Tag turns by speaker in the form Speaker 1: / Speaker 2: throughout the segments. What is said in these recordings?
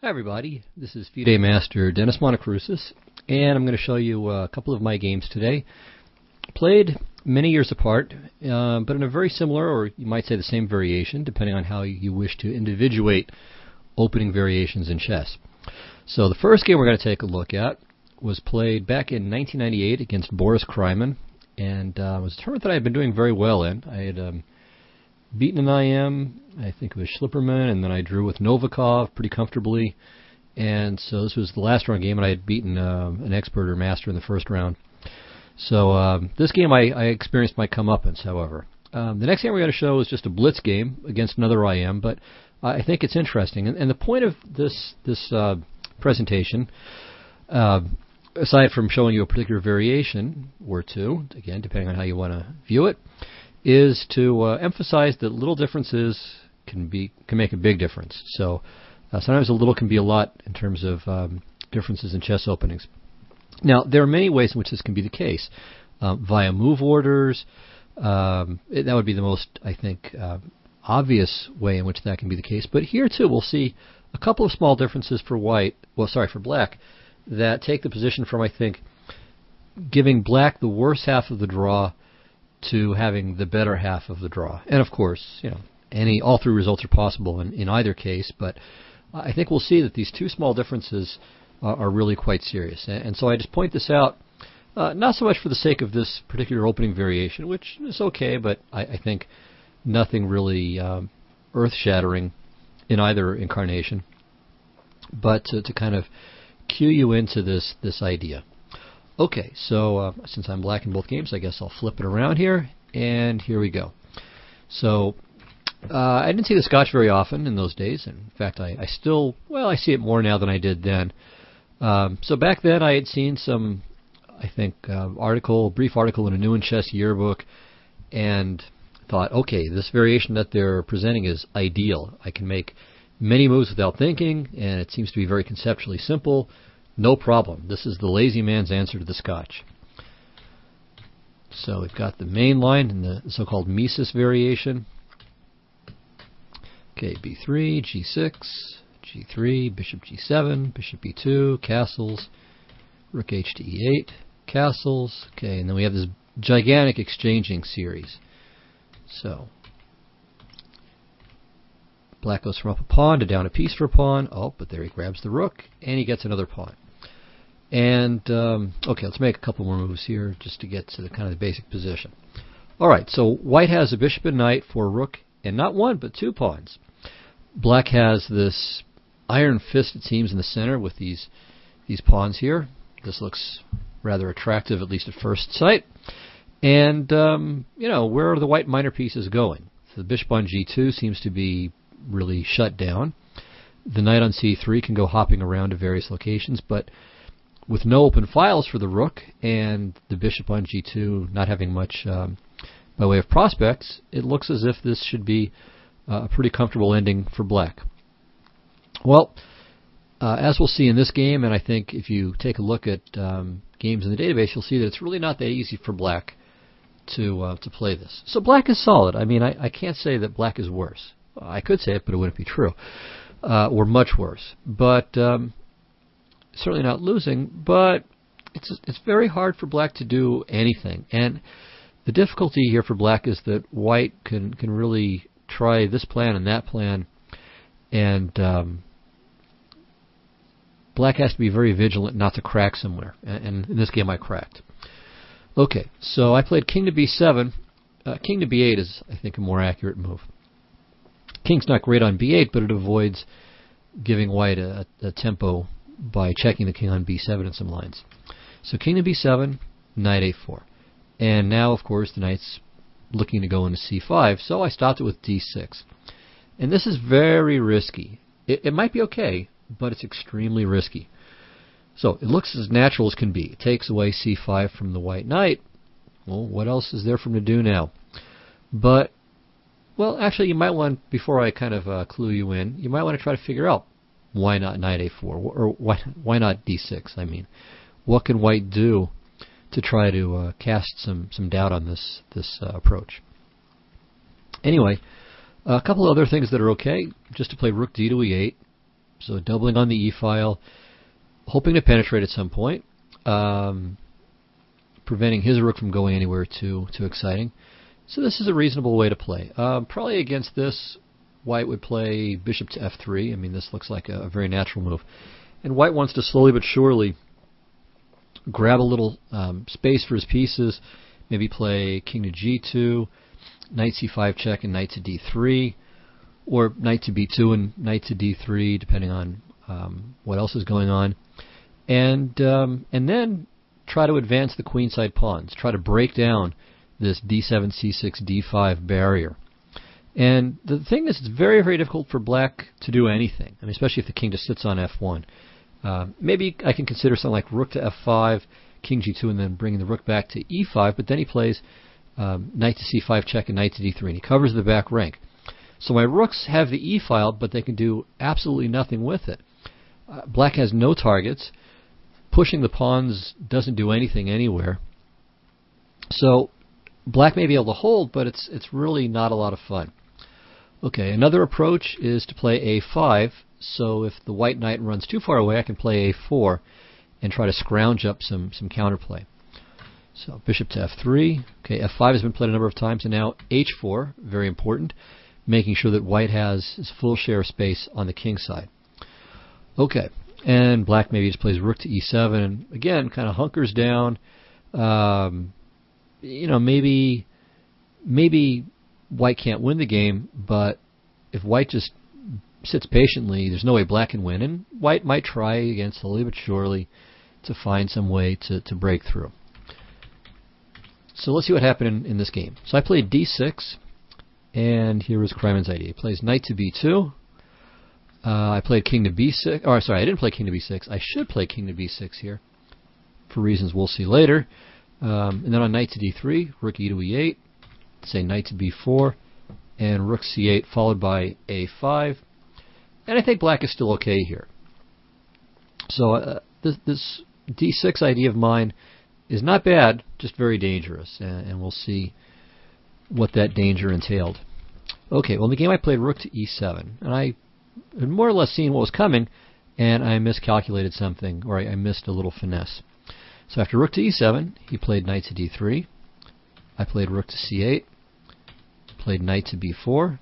Speaker 1: Hi everybody, this is FIDE Master Dennis Monokroussos, and I'm going to show you a couple of my games today. Played many years apart, but in a very similar, or you might say the same variation, depending on how you wish to individuate opening variations in chess. So the first game we're going to take a look at was played back in 1998 against Boris Kryman, and was a tournament that I had been doing very well in. I had beaten an IM, I think it was Schlipperman, and then I drew with Novikov pretty comfortably. And so this was the last round game, and I had beaten an expert or master in the first round. So this game I experienced my comeuppance, however. The next game we're going to show is just a blitz game against another IM, but I think it's interesting. And the point of this presentation, aside from showing you a particular variation or two, again, depending on how you want to view it, is to emphasize that little differences can make a big difference. So sometimes a little can be a lot in terms of differences in chess openings. Now, there are many ways in which this can be the case. Via move orders, that would be the most, I think, obvious way in which that can be the case. But here, too, we'll see a couple of small differences for for black, that take the position from, I think, giving black the worst half of the draw to having the better half of the draw. And of course, all three results are possible in either case, but I think we'll see that these two small differences are really quite serious. And so I just point this out, not so much for the sake of this particular opening variation, which is okay, but I think nothing really earth-shattering in either incarnation, but to kind of cue you into this idea. Okay, so since I'm black in both games, I guess I'll flip it around here, and here we go. So I didn't see the Scotch very often in those days. In fact, I see it more now than I did then. So back then I had seen some, I think, brief article in a New in Chess yearbook, and thought, okay, this variation that they're presenting is ideal. I can make many moves without thinking, and it seems to be very conceptually simple. No problem. This is the lazy man's answer to the Scotch. So we've got the main line and the so-called Mises variation. Okay, b3, g6, g3, bishop g7, bishop b2, castles, rook h to e8, castles. Okay, and then we have this gigantic exchanging series. So black goes from up a pawn to down a piece for a pawn. Oh, but there he grabs the rook, and he gets another pawn. And, okay, let's make a couple more moves here just to get to the kind of the basic position. All right, so white has a bishop and knight for rook, and not one, but two pawns. Black has this iron fist, it seems, in the center with these pawns here. This looks rather attractive, at least at first sight. And, where are the white minor pieces going? So the bishop on g2 seems to be really shut down. The knight on c3 can go hopping around to various locations, but with no open files for the rook and the bishop on g2 not having much by way of prospects, it looks as if this should be a pretty comfortable ending for black. Well, as we'll see in this game, and I think if you take a look at games in the database, you'll see that it's really not that easy for black to play this. So black is solid. I mean, I can't say that black is worse. I could say it, but it wouldn't be true, or much worse. But certainly not losing, but it's very hard for black to do anything. And the difficulty here for black is that white can really try this plan and that plan, and black has to be very vigilant not to crack somewhere. And in this game I cracked. Okay, so I played king to b7. King to b8 is, I think, a more accurate move. King's not great on b8, but it avoids giving white a tempo by checking the king on b7 in some lines. So king to b7, knight a4. And now, of course, the knight's looking to go into c5, so I stopped it with d6. And this is very risky. It might be okay, but it's extremely risky. So it looks as natural as can be. It takes away c5 from the white knight. Well, what else is there for him to do now? But, well, actually, you might want, before I kind of clue you in, you might want to try to figure out why not knight a4, or why not d6, I mean. What can white do to try to cast some doubt on this approach? Anyway, a couple of other things that are okay, just to play rook d to e8. So doubling on the e-file, hoping to penetrate at some point, preventing his rook from going anywhere too exciting. So this is a reasonable way to play. Probably against this, white would play bishop to f3. I mean, this looks like a very natural move. And white wants to slowly but surely grab a little space for his pieces, maybe play king to g2, knight c5 check and knight to d3, or knight to b2 and knight to d3, depending on what else is going on. And then try to advance the queenside pawns, try to break down this d7, c6, d5 barrier. And the thing is, it's very, very difficult for black to do anything. I mean, especially if the king just sits on f1. Maybe I can consider something like rook to f5, king g2, and then bringing the rook back to e5, but then he plays knight to c5 check and knight to d3, and he covers the back rank. So my rooks have the e-file, but they can do absolutely nothing with it. Black has no targets. Pushing the pawns doesn't do anything anywhere. So black may be able to hold, but it's really not a lot of fun. Okay, another approach is to play a5. So if the white knight runs too far away, I can play a4 and try to scrounge up some counterplay. So bishop to f3. Okay, f5 has been played a number of times, and now h4, very important, making sure that white has his full share of space on the king side. Okay, and black maybe just plays rook to e7, and again, kind of hunkers down. Maybe white can't win the game, but if white just sits patiently, there's no way black can win, and white might try again slowly but surely to find some way to break through. So let's see what happened in this game. So I played d6, and here was Kryman's idea. He plays knight to b2. I played king to b6. Oh, sorry, I didn't play king to b6. I should play king to b6 here, for reasons we'll see later. And then on knight to d3, rook e to e8, say knight to b4, and rook c8, followed by a5. And I think black is still okay here. So this d6 idea of mine is not bad, just very dangerous, and we'll see what that danger entailed. Okay, well in the game I played rook to e7, and I had more or less seen what was coming, and I miscalculated something, or I missed a little finesse. So after rook to e7, he played knight to d3. I played rook to c8, played knight to b4.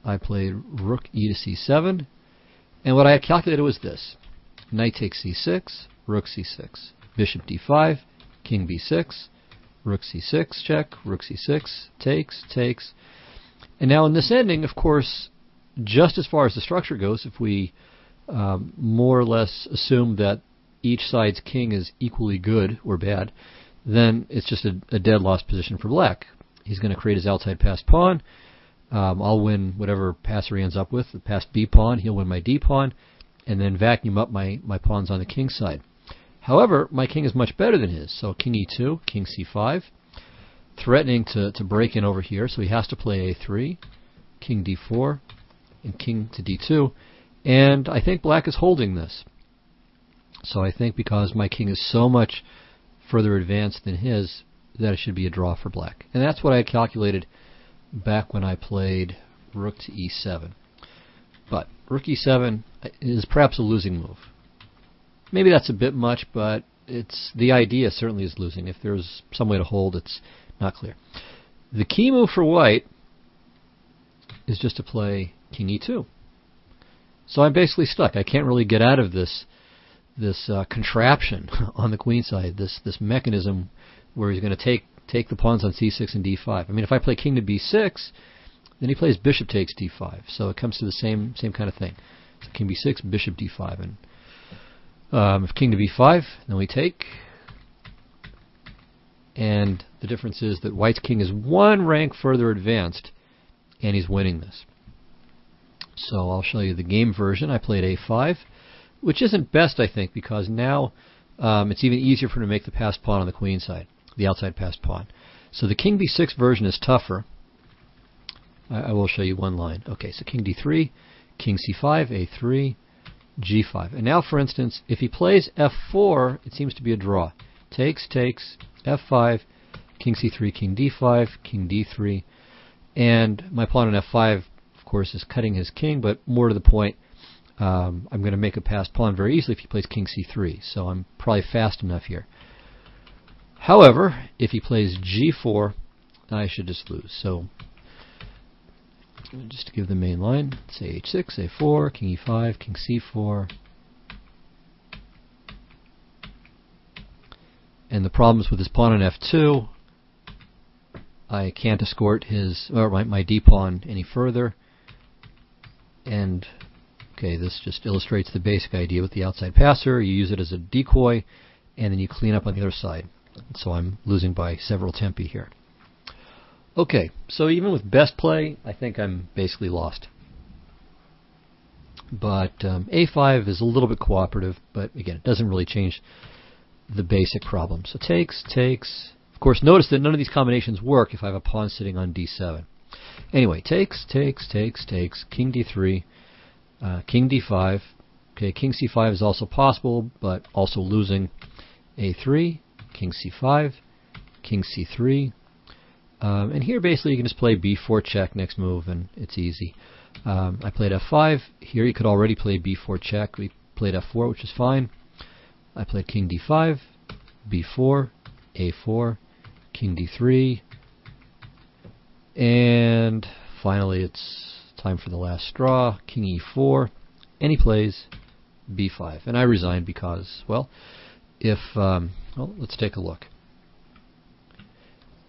Speaker 1: I played rook e to c7, and what I had calculated was this: knight takes c6, rook c6, bishop d5, king b6, rook c6 check, rook c6 takes. And now in this ending, of course, just as far as the structure goes, if we more or less assume that each side's king is equally good or bad, then it's just a dead lost position for black. He's going to create his outside passed pawn. I'll win whatever passer he ends up with, the passed b pawn. He'll win my d pawn, and then vacuum up my pawns on the king side. However, my king is much better than his, so king e2, king c5, threatening to break in over here, so he has to play a3, king d4, and king to d2, and I think black is holding this. So I think because my king is so much further advanced than his, that it should be a draw for black. And that's what I had calculated back when I played rook to e7. But rook e7 is perhaps a losing move. Maybe that's a bit much, but the idea certainly is losing. If there's some way to hold, it's not clear. The key move for white is just to play king e2. So I'm basically stuck. I can't really get out of this contraption on the queen side, this mechanism where he's going to take the pawns on c6 and d5. I mean, if I play king to b6, then he plays bishop takes d5. So it comes to the same kind of thing. So king b6, bishop d5, and if king to b5, then we take. And the difference is that white's king is one rank further advanced, and he's winning this. So I'll show you the game version. I played a5, which isn't best, I think, because now it's even easier for him to make the passed pawn on the queen side, the outside passed pawn. So the king b6 version is tougher. I will show you one line. Okay, so king d3, king c5, a3, g5. And now, for instance, if he plays f4, it seems to be a draw. Takes, f5, king c3, king d5, king d3. And my pawn on f5, of course, is cutting his king, but more to the point, I'm going to make a passed pawn very easily if he plays king c3, so I'm probably fast enough here. However, if he plays g4, I should just lose. So just to give the main line, say h6, a4, king e5, king c4. And the problems with his pawn on f2, I can't escort his or my d pawn any further. And okay, this just illustrates the basic idea with the outside passer. You use it as a decoy, and then you clean up on the other side. So I'm losing by several tempi here. Okay, so even with best play, I think I'm basically lost. But a5 is a little bit cooperative, but again, it doesn't really change the basic problem. So takes. Of course, notice that none of these combinations work if I have a pawn sitting on d7. Anyway, takes, king d3, king d5. Okay, king c5 is also possible, but also losing a3, king c5, king c3. And here basically you can just play b4 check next move, and it's easy. I played f5. Here you could already play b4 check. We played f4, which is fine. I played king d5, b4, a4, king d3, and finally it's time for the last straw, king e4, and he plays b5. And I resigned because, well, well, let's take a look.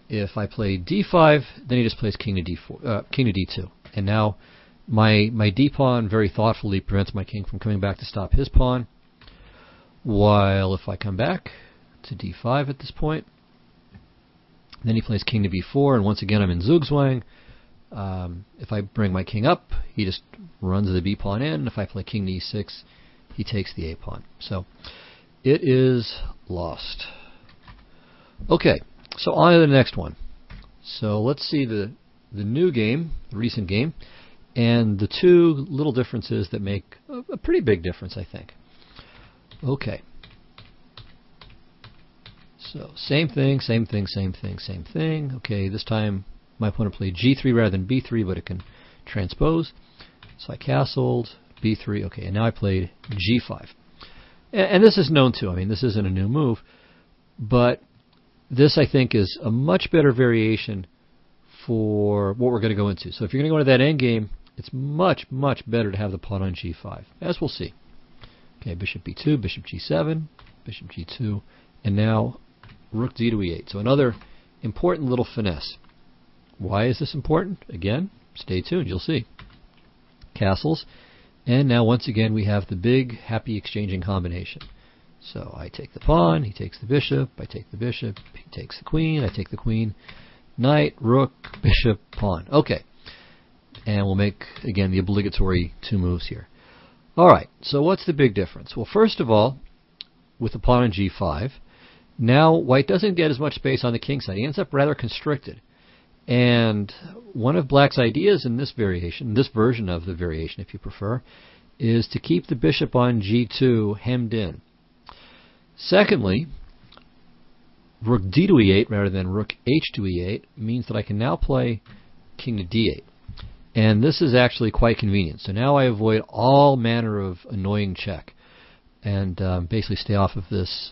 Speaker 1: If I play d5, then he just plays king to d4, king to d2, and now my d pawn very thoughtfully prevents my king from coming back to stop his pawn. While if I come back to d5 at this point, then he plays king to b4, and once again I'm in Zugzwang. If I bring my king up, he just runs the b pawn in. If I play king to e6, he takes the a pawn. So it is lost. Okay, so on to the next one. So let's see the new game, the recent game, and the two little differences that make a pretty big difference, I think. Okay. So same thing. Okay, this time my opponent played g3 rather than b3, but it can transpose. So I castled b3. Okay, and now I played g5. And this is known too. I mean, this isn't a new move, but this I think is a much better variation for what we're going to go into. So if you're going to go into that endgame, it's much better to have the pawn on g5, as we'll see. Okay, bishop b2, bishop g7, bishop g2, and now rook d to e8. So another important little finesse. Why is this important? Again, stay tuned, you'll see. Castles, and now once again we have the big happy exchanging combination. So I take the pawn, he takes the bishop, I take the bishop, he takes the queen, I take the queen, knight, rook, bishop, pawn. Okay, and we'll make, again, the obligatory two moves here. Alright, so what's the big difference? Well, first of all, with the pawn on g5, now white doesn't get as much space on the king side. He ends up rather constricted. And one of black's ideas in this variation, this version of the variation if you prefer, is to keep the bishop on g2 hemmed in. Secondly, rook d to e8 rather than rook h to e8 means that I can now play king to d8. And this is actually quite convenient. So now I avoid all manner of annoying check, and basically stay off of this,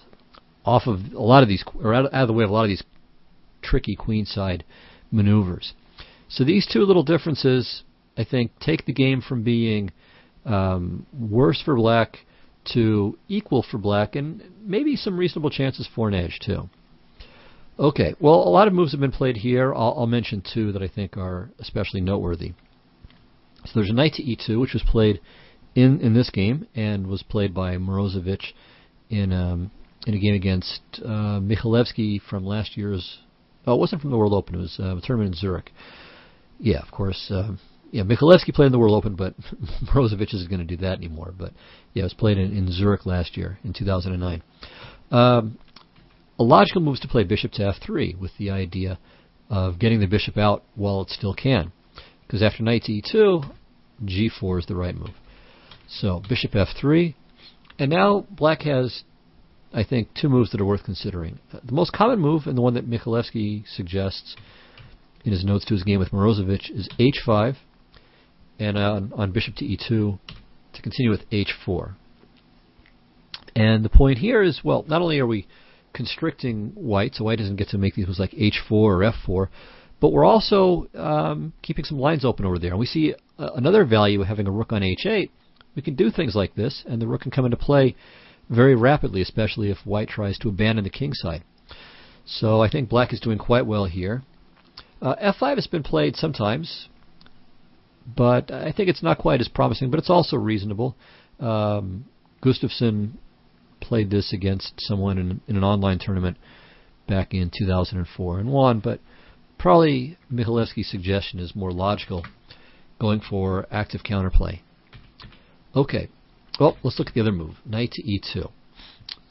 Speaker 1: off of a lot of these, or out of the way of a lot of these tricky queenside maneuvers. So these two little differences, I think, take the game from being worse for black to equal for black, and maybe some reasonable chances for an edge too. Okay, well, a lot of moves have been played here. I'll mention two that I think are especially noteworthy. So there's a knight to e2, which was played in this game, and was played by Morozevich in a game against Michalewski from last year's. Oh, it wasn't from the World Open. It was a tournament in Zurich. Yeah, of course. Yeah, Michalewski played in the World Open, but Morozevich isn't going to do that anymore. But yeah, it was played in Zurich last year in 2009. A logical move is to play bishop to f3 with the idea of getting the bishop out while it still can. Because after knight to e2, g4 is the right move. So bishop f3. And now black has, I think, two moves that are worth considering. The most common move, and the one that Michalewski suggests in his notes to his game with Morozevich, is h5. And on bishop to e2, to continue with h4. And the point here is, well, not only are we constricting white, so white doesn't get to make these moves like h4 or f4, but we're also keeping some lines open over there. And we see another value of having a rook on h8. We can do things like this, and the rook can come into play very rapidly, especially if white tries to abandon the king side. So I think black is doing quite well here. f5 has been played sometimes, but I think it's not quite as promising, but it's also reasonable. Gustafsson played this against someone in an online tournament back in 2004 and won, but probably Michalewski's suggestion is more logical, going for active counterplay. Okay, well, let's look at the other move, knight to e2.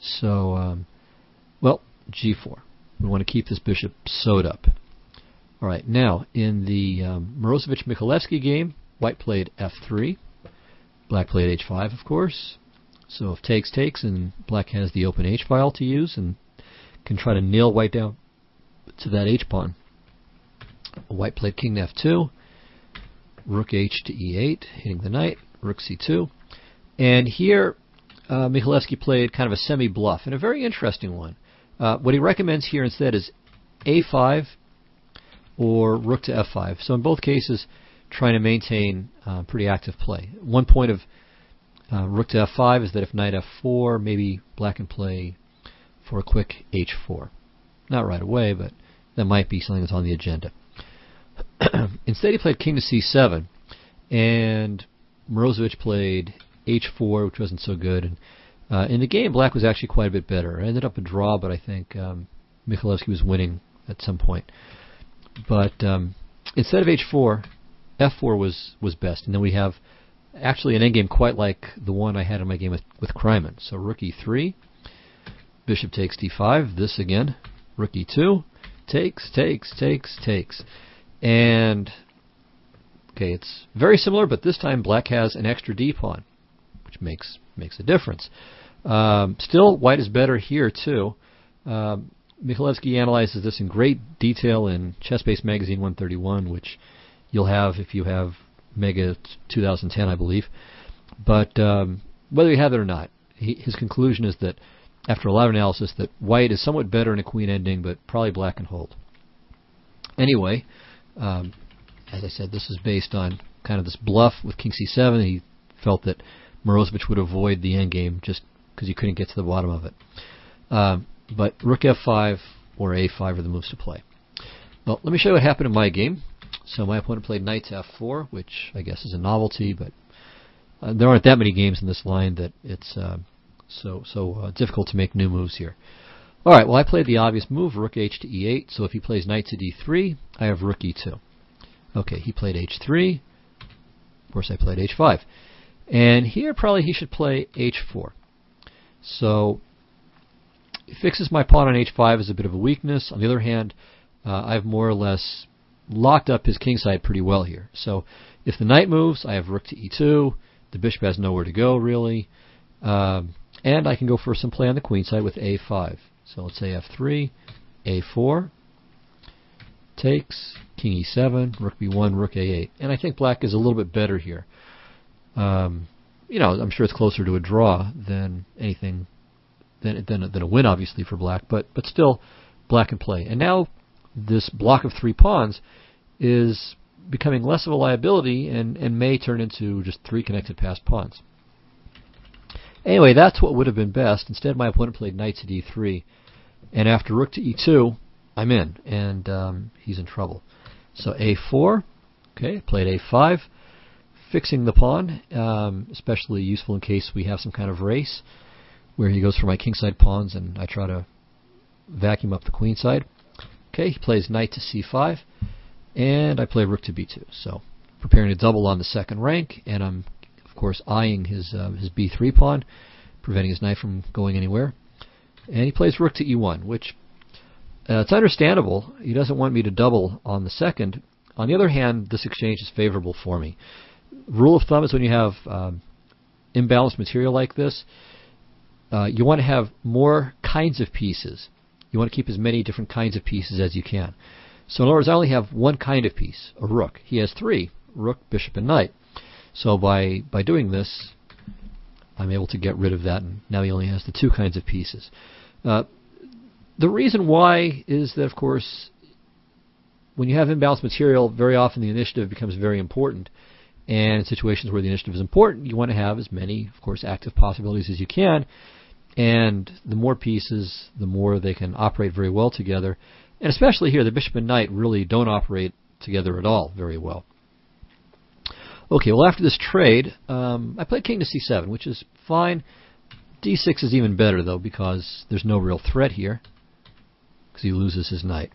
Speaker 1: So, well, g4. We want to keep this bishop sewed up. All right, now, in the Morozevich-Michalewski game, white played f3. Black played h5, of course. So if takes, takes, and black has the open h-file to use and can try to nail white down to that h-pawn. White played king to f2, rook h to e8, hitting the knight, rook c2. And here, Michalewski played kind of a semi-bluff, and a very interesting one. What he recommends here instead is a5 or rook to f5. So in both cases, trying to maintain pretty active play. One point of rook to f5 is that if knight f4, maybe black can play for a quick h4. Not right away, but that might be something that's on the agenda. Instead, he played king to c7, and Morozevich played h4, which wasn't so good. And in the game, black was actually quite a bit better. It ended up a draw, but I think Michalewski was winning at some point. But instead of h4, f4 was best. And then we have actually an endgame quite like the one I had in my game with Kryman. So rook e3, bishop takes d5, this again, rook e2, takes, takes, takes, takes. And, okay, it's very similar, but this time black has an extra d-pawn, which makes a difference. Still, white is better here, too. Michalewski analyzes this in great detail in Chess-Based Magazine 131, which you'll have if you have Mega 2010, I believe. But whether you have it or not, his conclusion is that, after a lot of analysis, that white is somewhat better in a queen ending, but probably black can hold. Anyway, as I said, this is based on kind of this bluff with king c7. He felt that Morozevich would avoid the endgame just because he couldn't get to the bottom of it. But rook f5 or a5 are the moves to play. Well, let me show you what happened in my game. So my opponent played knight to f4, which I guess is a novelty, but there aren't that many games in this line that it's so difficult to make new moves here. All right, well, I played the obvious move, rook h to e8, so if he plays knight to d3, I have rook e2. Okay, he played h3. Of course, I played h5. And here, probably he should play h4. So, it fixes my pawn on h5 as a bit of a weakness. On the other hand, I've more or less locked up his king side pretty well here. So, if the knight moves, I have rook to e2. The bishop has nowhere to go, really. And I can go for some play on the queen side with a5. So let's say f3, a4, takes, king e7, rook b1, rook a8. And I think black is a little bit better here. You know, I'm sure it's closer to a draw than anything, than a win, obviously, for black. But still, black can play. And now this block of three pawns is becoming less of a liability and may turn into just three connected passed pawns. Anyway, that's what would have been best. Instead, my opponent played knight to d3, and after rook to e2, I'm in, and he's in trouble. So a4, okay, played a5, fixing the pawn, especially useful in case we have some kind of race, where he goes for my kingside pawns, and I try to vacuum up the queen side. Okay, he plays knight to c5, and I play rook to b2. So, preparing to double on the second rank, and I'm of course eyeing his b3 pawn, preventing his knight from going anywhere. And he plays rook to e1, which it's understandable. He doesn't want me to double on the second. On the other hand, this exchange is favorable for me. Rule of thumb is when you have imbalanced material like this, you want to have more kinds of pieces. You want to keep as many different kinds of pieces as you can. So in other words, I only have one kind of piece, a rook. He has three, rook, bishop, and knight. So by doing this, I'm able to get rid of that, and now he only has the two kinds of pieces. The reason why is that, of course, when you have imbalanced material, very often the initiative becomes very important. And in situations where the initiative is important, you want to have as many, of course, active possibilities as you can. And the more pieces, the more they can operate very well together. And especially here, the bishop and knight really don't operate together at all very well. Okay, well, after this trade, I played king to c7, which is fine. d6 is even better, though, because there's no real threat here, because he loses his knight.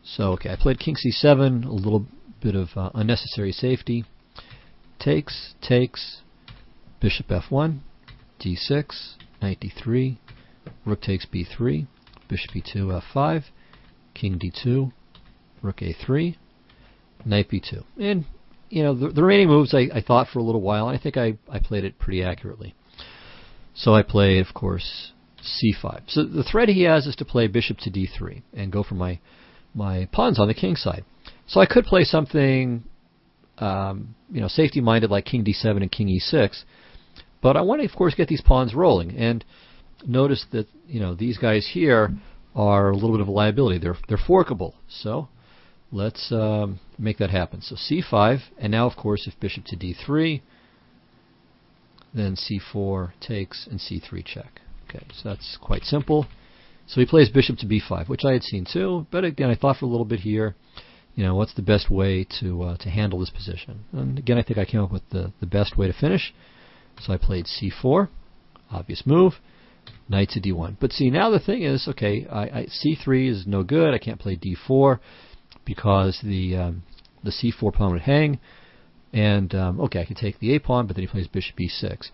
Speaker 1: So, okay, I played king c7, a little bit of unnecessary safety. Takes, bishop f1, d6, knight d3, rook takes b3, bishop e2, f5, king d2, rook a3, knight b2. And, you know, the remaining moves I thought for a little while, and I think I played it pretty accurately. So I played, of course, c5. So the threat he has is to play bishop to d3 and go for my pawns on the king side. So I could play something, safety-minded like king d7 and king e6, but I want to, of course, get these pawns rolling. And notice that, these guys here are a little bit of a liability. They're forkable. So let's make that happen. So c5, and now, of course, if bishop to d3, then c4 takes and c3 check. Okay, so that's quite simple. So he plays bishop to b5, which I had seen too, but again, I thought for a little bit here, what's the best way to handle this position? And again, I think I came up with the best way to finish. So I played c4, obvious move, knight to d1. But see, now the thing is, okay, c3 is no good. I can't play d4 because the c4 pawn would hang. And okay, I can take the a pawn, but then he plays bishop e6.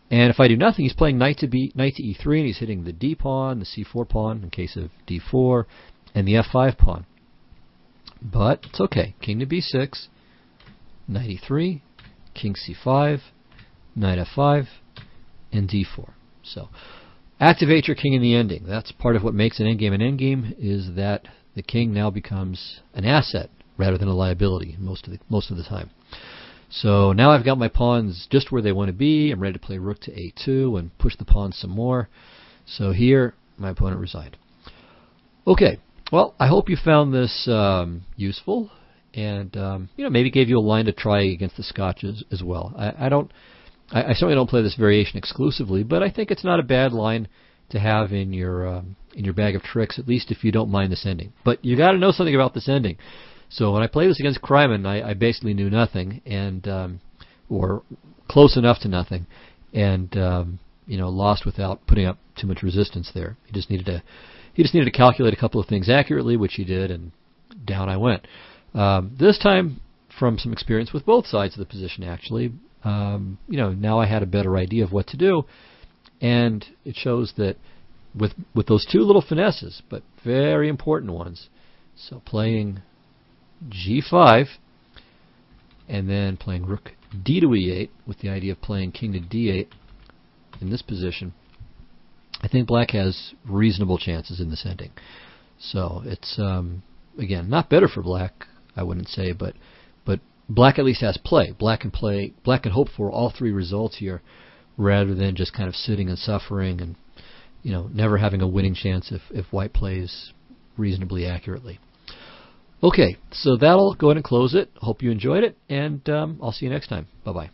Speaker 1: And if I do nothing, he's playing knight to e3, and he's hitting the d pawn, the c4 pawn in case of d4, and the f5 pawn. But it's okay. King to b6, knight e3, king c5, knight f5, and d4. So activate your king in the ending. That's part of what makes an endgame an endgame, is that the king now becomes an asset rather than a liability most of the time. So now I've got my pawns just where they want to be. I'm ready to play rook to a2 and push the pawns some more. So here, my opponent resigned. Okay, well, I hope you found this useful, and maybe gave you a line to try against the Scotches as well. I certainly don't play this variation exclusively, but I think it's not a bad line to have in your bag of tricks, at least if you don't mind this ending. But you got to know something about this ending. So when I played this against Kryman, I basically knew nothing, and or close enough to nothing, and lost without putting up too much resistance there. He just needed to calculate a couple of things accurately, which he did, and down I went. This time, from some experience with both sides of the position, actually, now I had a better idea of what to do, and it shows that with those two little finesses, but very important ones. So playing g5, and then playing rook d to e8 with the idea of playing king to d8 in this position, I think black has reasonable chances in this ending. So it's again not better for black, I wouldn't say, but black at least has play. Black can hope for all three results here, rather than just kind of sitting and suffering and never having a winning chance if white plays reasonably accurately. Okay, so that'll go ahead and close it. Hope you enjoyed it, and I'll see you next time. Bye-bye.